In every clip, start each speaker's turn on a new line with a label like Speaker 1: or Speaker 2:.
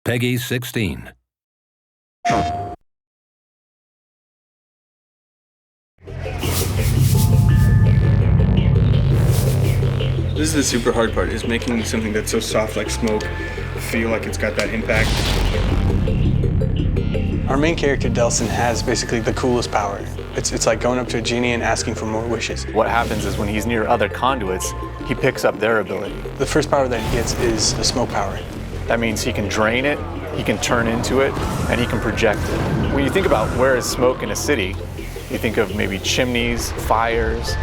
Speaker 1: Peggy 16.
Speaker 2: This is the super hard part, is making something that's so soft like smoke feel like it's got that impact. Our main character, Delson, has basically the coolest power. It's like going up to a genie and asking for more wishes.
Speaker 3: What happens is when he's near other conduits, he picks up their ability.
Speaker 2: The first power that he gets is the smoke power.
Speaker 3: That means he can drain it, he can turn into it, and he can project it. When you think about where is smoke in a city, you think of maybe chimneys, fires.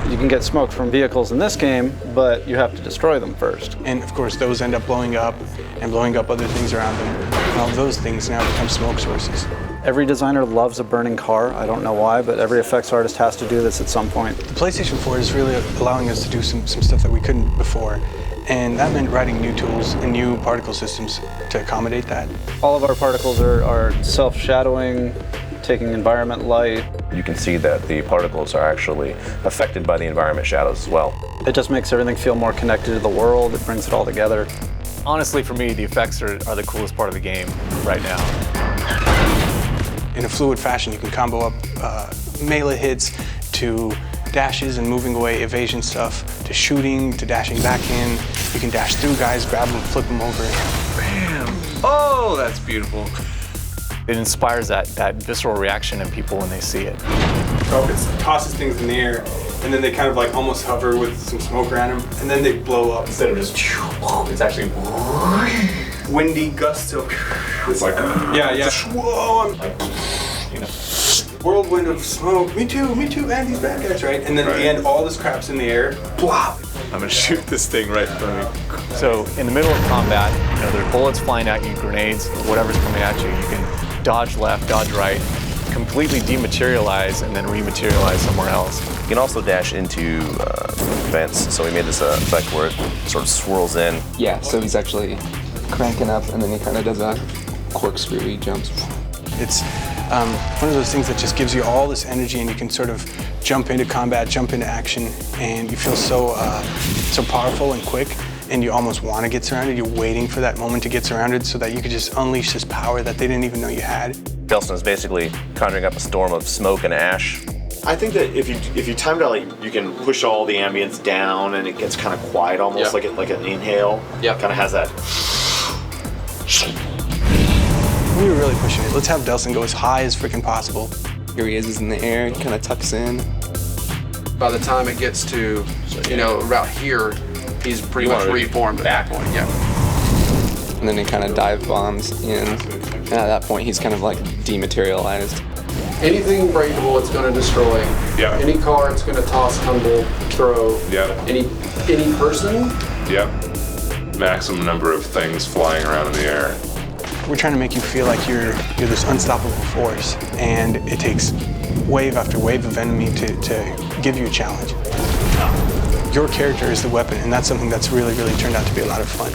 Speaker 4: You can get smoke from vehicles in this game, but you have to destroy them first.
Speaker 2: And of course, those end up blowing up and blowing up other things around them. And all of those things now become smoke sources.
Speaker 4: Every designer loves a burning car. I don't know why, but every effects artist has to do this at some point.
Speaker 2: The PlayStation 4 is really allowing us to do some stuff that we couldn't before. And that meant writing new tools and new particle systems to accommodate that.
Speaker 4: All of our particles are self-shadowing, taking environment light.
Speaker 5: You can see that the particles are actually affected by the environment shadows as well.
Speaker 4: It just makes everything feel more connected to the world. It brings it all together.
Speaker 3: Honestly, for me, the effects are the coolest part of the game right now.
Speaker 2: In a fluid fashion, you can combo up melee hits to dashes and moving away evasion stuff, to shooting, to dashing back in. You can dash through guys, grab them, flip them over.
Speaker 6: Bam! Oh, that's beautiful.
Speaker 3: It inspires that visceral reaction in people when they see it.
Speaker 2: It tosses things in the air, and then they kind of like almost hover with some smoke around them, and then they blow up. Instead of just, it's actually windy gusts of. It's like, yeah. Whoa, you know, whirlwind of smoke. Me too, and these bad guys, right? And then at the end, all this crap's in the air. Plop!
Speaker 6: I'm gonna shoot this thing right in front of me.
Speaker 3: So in the middle of combat, you know, there are bullets flying at you, grenades, whatever's coming at you. You can dodge left, dodge right, completely dematerialize, and then rematerialize somewhere else.
Speaker 5: You can also dash into vents, so we made this effect where it sort of swirls in.
Speaker 7: Yeah, so he's actually cranking up, and then he kind of does a corkscrew, he jumps.
Speaker 2: It's one of those things that just gives you all this energy, and you can sort of jump into combat, jump into action, and you feel so powerful and quick, and you almost want to get surrounded. You're waiting for that moment to get surrounded so that you could just unleash this power that they didn't even know you had.
Speaker 5: Delson is basically conjuring up a storm of smoke and ash.
Speaker 8: I think that if you time it out, like, you can push all the ambience down and it gets kind of quiet, almost like an inhale. Yeah, kind of has that.
Speaker 2: We were really pushing it. Let's have Delson go as high as freaking possible.
Speaker 7: Here he is in the air, he kind of tucks in.
Speaker 9: By the time it gets to, about here, he's pretty much reformed at that point, yeah.
Speaker 7: And then he kind of dive bombs in. And at that point, he's kind of like dematerialized.
Speaker 9: Anything breakable, it's going to destroy.
Speaker 6: Yeah.
Speaker 9: Any car, it's going to toss, tumble, throw.
Speaker 6: Yeah.
Speaker 9: Any person.
Speaker 6: Yeah. Maximum number of things flying around in the air.
Speaker 2: We're trying to make you feel like you're this unstoppable force, and it takes wave after wave of enemy to give you a challenge. Your character is the weapon, and that's something that's really, really turned out to be a lot of fun.